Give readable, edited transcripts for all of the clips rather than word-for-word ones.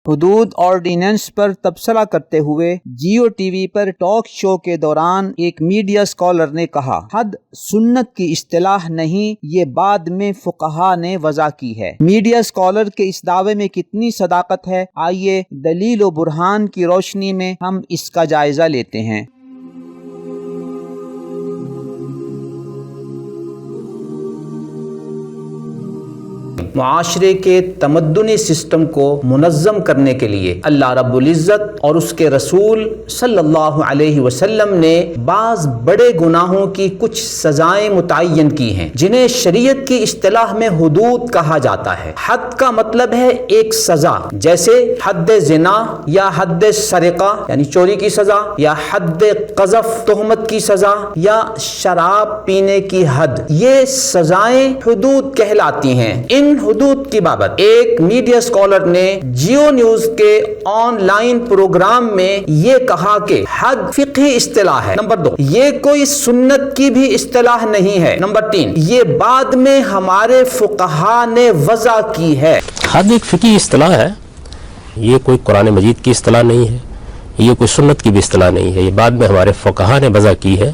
حدود آرڈیننس پر تبصرہ کرتے ہوئے جیو ٹی وی پر ٹاک شو کے دوران ایک میڈیا اسکالر نے کہا، حد سنت کی اصطلاح نہیں، یہ بعد میں فقہا نے وضع کی ہے۔ میڈیا اسکالر کے اس دعوے میں کتنی صداقت ہے؟ آئیے دلیل و برہان کی روشنی میں ہم اس کا جائزہ لیتے ہیں۔ معاشرے کے تمدنی سسٹم کو منظم کرنے کے لیے اللہ رب العزت اور اس کے رسول صلی اللہ علیہ وسلم نے بعض بڑے گناہوں کی کچھ سزائیں متعین کی ہیں، جنہیں شریعت کی اصطلاح میں حدود کہا جاتا ہے۔ حد کا مطلب ہے ایک سزا، جیسے حد زنا یا حد سرقہ یعنی چوری کی سزا، یا حد قذف تہمت کی سزا، یا شراب پینے کی حد۔ یہ سزائیں حدود کہلاتی ہیں۔ ان حدود کی بابت ایک میڈیا اسکالر نے جیو نیوز کے آن لائن پروگرام میں یہ کہا کہ حد فقہی اصطلاح ہے۔ نمبر 2، یہ کوئی سنت کی بھی اصطلاح نہیں ہے۔ نمبر 3، یہ بعد میں ہمارے فقہا نے وضع کی ہے۔ حد ایک فقہی اصطلاح ہے، یہ کوئی قرآن مجید کی اصطلاح نہیں ہے، یہ کوئی سنت کی بھی اصطلاح نہیں ہے، یہ بعد میں ہمارے فقہا نے وضع کی ہے۔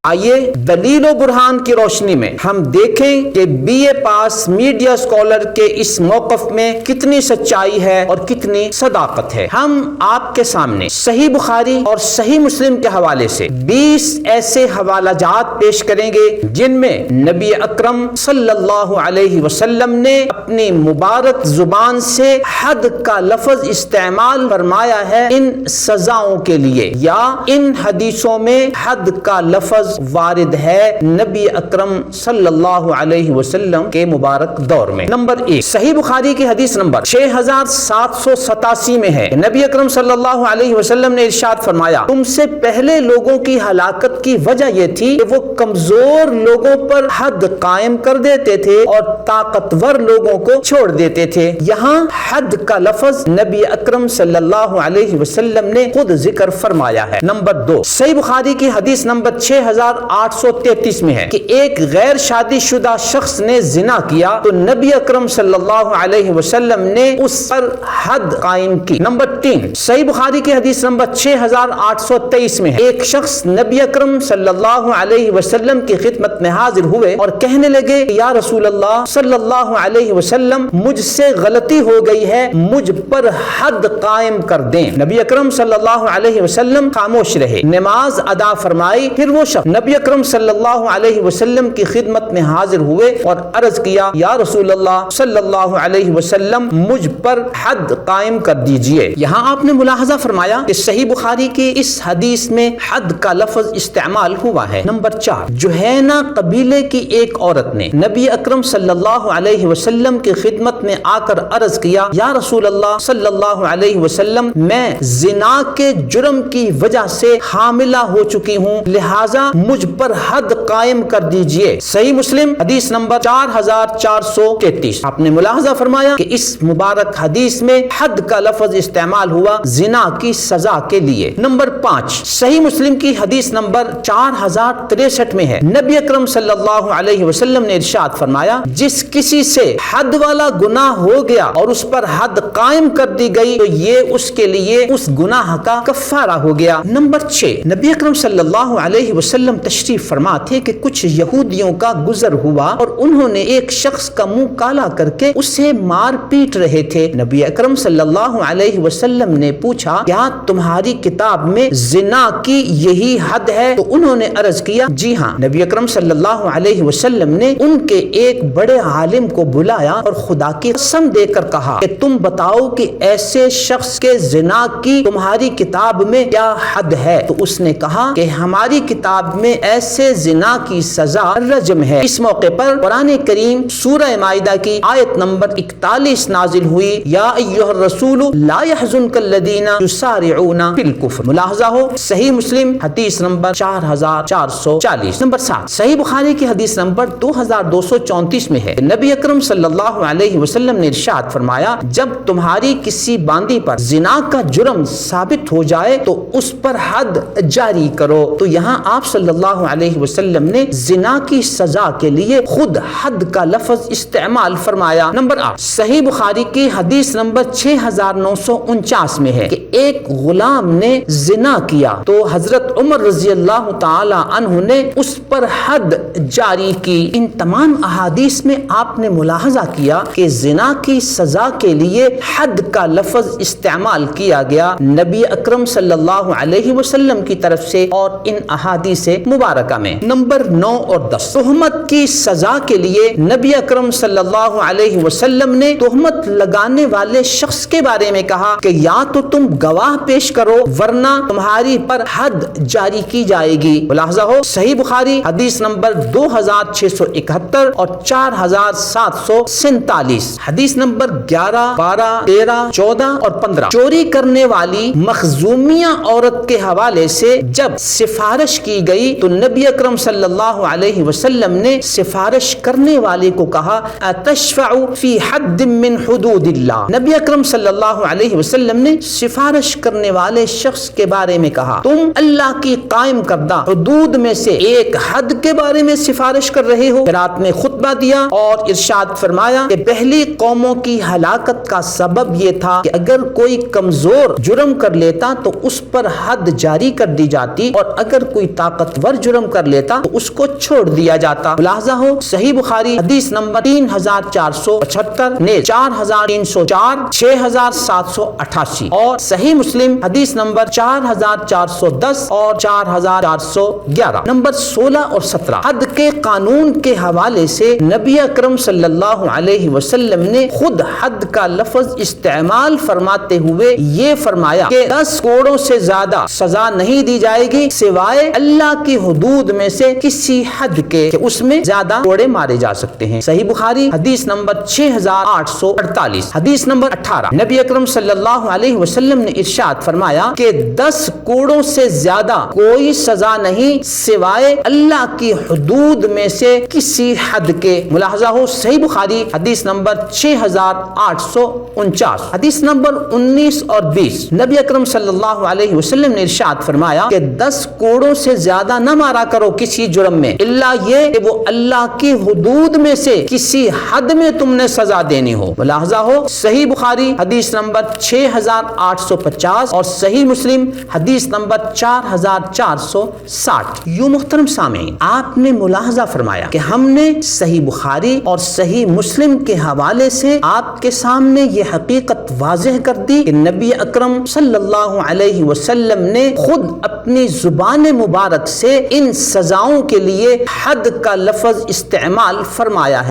آئیے دلیل و برہان کی روشنی میں ہم دیکھیں کہ B A pass media scholar کے اس موقف میں کتنی سچائی ہے اور کتنی صداقت ہے۔ ہم آپ کے سامنے صحیح بخاری اور صحیح مسلم کے حوالے سے 20 ایسے حوالہ جات پیش کریں گے جن میں نبی اکرم صلی اللہ علیہ وسلم نے اپنی مبارک زبان سے حد کا لفظ استعمال فرمایا ہے ان سزاؤں کے لیے، یا ان حدیثوں میں حد کا لفظ وارد ہے نبی اکرم صلی اللہ علیہ وسلم کے مبارک دور میں۔ نمبر 1، صحیح بخاری کی حدیث نمبر 6787 میں ہے، نبی اکرم صلی اللہ علیہ وسلم نے ارشاد فرمایا، تم سے پہلے لوگوں کی ہلاکت کی وجہ یہ تھی کہ وہ کمزور لوگوں پر حد قائم کر دیتے تھے اور طاقتور لوگوں کو چھوڑ دیتے تھے۔ یہاں حد کا لفظ نبی اکرم صلی اللہ علیہ وسلم نے خود ذکر فرمایا ہے۔ نمبر 2، صحیح بخاری کی حدیث نمبر 6833 میں ہے کہ ایک غیر شادی شدہ شخص نے زنا کیا تو نبی اکرم صلی اللہ علیہ وسلم نے اس پر حد قائم کی۔ نمبر 3، صحیح بخاری کی حدیث نمبر 6823 میں ہے، ایک شخص نبی اکرم صلی اللہ علیہ وسلم کی خدمت میں حاضر ہوئے اور کہنے لگے، یا رسول اللہ صلی اللہ علیہ وسلم، مجھ سے غلطی ہو گئی ہے، مجھ پر حد قائم کر دیں۔ نبی اکرم صلی اللہ علیہ وسلم خاموش رہے، نماز ادا فرمائی۔ پھر وہ شخص نبی اکرم صلی اللہ علیہ وسلم کی خدمت میں حاضر ہوئے اور عرض کیا، یا رسول اللہ صلی اللہ علیہ وسلم، مجھ پر حد قائم کر دیجئے۔ یہاں آپ نے ملاحظہ فرمایا کہ صحیح بخاری کی اس حدیث میں حد کا لفظ استعمال ہوا ہے۔ نمبر 4، جوہینہ قبیلے کی ایک عورت نے نبی اکرم صلی اللہ علیہ وسلم کی خدمت میں آ کر عرض کیا، یا رسول اللہ صلی اللہ علیہ وسلم، میں زنا کے جرم کی وجہ سے حاملہ ہو چکی ہوں، لہذا مجھ پر حد قائم کر دیجئے۔ صحیح مسلم حدیث نمبر 4433۔ آپ نے ملاحظہ فرمایا کہ اس مبارک حدیث میں حد کا لفظ استعمال ہوا زنا کی سزا کے لیے۔ نمبر 5، صحیح مسلم کی حدیث نمبر 4063 میں ہے، نبی اکرم صلی اللہ علیہ وسلم نے ارشاد فرمایا، جس کسی سے حد والا گناہ ہو گیا اور اس پر حد قائم کر دی گئی تو یہ اس کے لیے اس گناہ کا کفارہ ہو گیا۔ نمبر 6، نبی اکرم صلی اللہ علیہ وسلم تشریف فرما تھے کہ کچھ یہودیوں کا گزر ہوا اور انہوں نے ایک شخص کا منہ کالا کر کے اسے مار پیٹ رہے تھے۔ نبی اکرم صلی اللہ علیہ وسلم نے پوچھا، کیا تمہاری کتاب میں زنا کی یہی حد ہے؟ تو انہوں نے عرض کیا، جی ہاں۔ نبی اکرم صلی اللہ علیہ وسلم نے ان کے ایک بڑے عالم کو بلایا اور خدا کی قسم دے کر کہا کہ تم بتاؤ کہ ایسے شخص کے زنا کی تمہاری کتاب میں کیا حد ہے؟ تو اس نے کہا کہ ہماری کتاب میں ایسے زنا کی سزا رجم ہے۔ اس موقع پر قرآن کریم سورہ مائدہ کی آیت نمبر 41 نازل ہوئی، یا ایھا الرسول لا يحزنک الذین یسارعون فی الکفر۔ ملاحظہ ہو صحیح مسلم حدیث نمبر 4440۔ نمبر 7، صحیح بخاری کی حدیث نمبر 2234 میں ہے، نبی اکرم صلی اللہ علیہ وسلم نے ارشاد فرمایا، جب تمہاری کسی باندی پر زنا کا جرم ثابت ہو جائے تو اس پر حد جاری کرو۔ تو یہاں آپ صلی صلی اللہ علیہ وسلم نے زنا کی سزا کے لیے خود حد کا لفظ استعمال فرمایا؟ نمبر 8 صحیح بخاری کی حدیث نمبر 6949 میں ہے کہ ایک غلام نے زنا کیا تو حضرت عمر رضی اللہ تعالی عنہ نے اس پر حد جاری کی۔ ان تمام احادیث میں آپ نے ملاحظہ کیا کہ زنا کی سزا کے لیے حد کا لفظ استعمال کیا گیا نبی اکرم صلی اللہ علیہ وسلم کی طرف سے اور ان احادیث مبارکہ میں۔ نمبر 9 اور 10 تہمت کی سزا کے لیے نبی اکرم صلی اللہ علیہ وسلم نے تہمت لگانے والے شخص کے بارے میں کہا کہ یا تو تم گواہ پیش کرو ورنہ تمہاری پر حد جاری کی جائے گی۔ ملاحظہ ہو صحیح بخاری حدیث نمبر 2671 اور 4747، حدیث نمبر 11، 12، 13، 14 اور 15۔ چوری کرنے والی مخزومیہ عورت کے حوالے سے جب سفارش کی گئی تو نبی اکرم صلی اللہ علیہ وسلم نے سفارش کرنے والے کو کہا اتشفع فی حد من حدود اللہ۔ نبی اکرم صلی اللہ علیہ وسلم نے سفارش کرنے والے شخص کے بارے میں کہا تم اللہ کی قائم کردہ حدود میں سے ایک حد کے بارے میں سفارش کر رہے ہو۔ رات میں خطبہ دیا اور ارشاد فرمایا کہ پہلی قوموں کی ہلاکت کا سبب یہ تھا کہ اگر کوئی کمزور جرم کر لیتا تو اس پر حد جاری کر دی جاتی اور اگر کوئی طاقتور جرم کر لیتا تو اس کو چھوڑ دیا جاتا۔ ملاحظہ ہو صحیح بخاری حدیث نمبر 3475، 4304، 6788 اور صحیح مسلم حدیث نمبر 4410 اور 4411۔ نمبر 16 اور 17 حد کے قانون کے حوالے سے نبی اکرم صلی اللہ علیہ وسلم نے خود حد کا لفظ استعمال فرماتے ہوئے یہ فرمایا کہ 10 کوڑوں سے زیادہ سزا نہیں دی جائے گی سوائے اللہ کی حدود میں سے کسی حد کے کہ اس میں زیادہ کوڑے مارے جا سکتے ہیں۔ صحیح بخاری حدیث نمبر 6848، حدیث نمبر 18 نبی اکرم صلی اللہ علیہ وسلم نے ارشاد فرمایا کہ 10 کوڑوں سے زیادہ کوئی سزا نہیں سوائے اللہ کی حدود میں سے کسی حد کے۔ ملاحظہ ہو صحیح بخاری حدیث نمبر 6849، حدیث نمبر 19 اور 20 نبی اکرم صلی اللہ علیہ وسلم نے ارشاد فرمایا کہ 10 کوڑوں سے زیادہ نہ مارا کرو کسی جرم میں الا یہ کہ وہ اللہ کی حدود میں سے کسی حد میں تم نے سزا دینی ہو۔ ملاحظہ ہو صحیح بخاری حدیث نمبر 6850 اور صحیح مسلم حدیث نمبر 4460۔ یوں محترم سامعین آپ نے ملاحظہ فرمایا کہ ہم نے صحیح بخاری اور صحیح مسلم کے حوالے سے آپ کے سامنے یہ حقیقت واضح کر دی کہ نبی اکرم صلی اللہ علیہ وسلم نے خود اپنی زبان مبارک سے ان سزاؤں کے لیے حد کا لفظ استعمال فرمایا ہے۔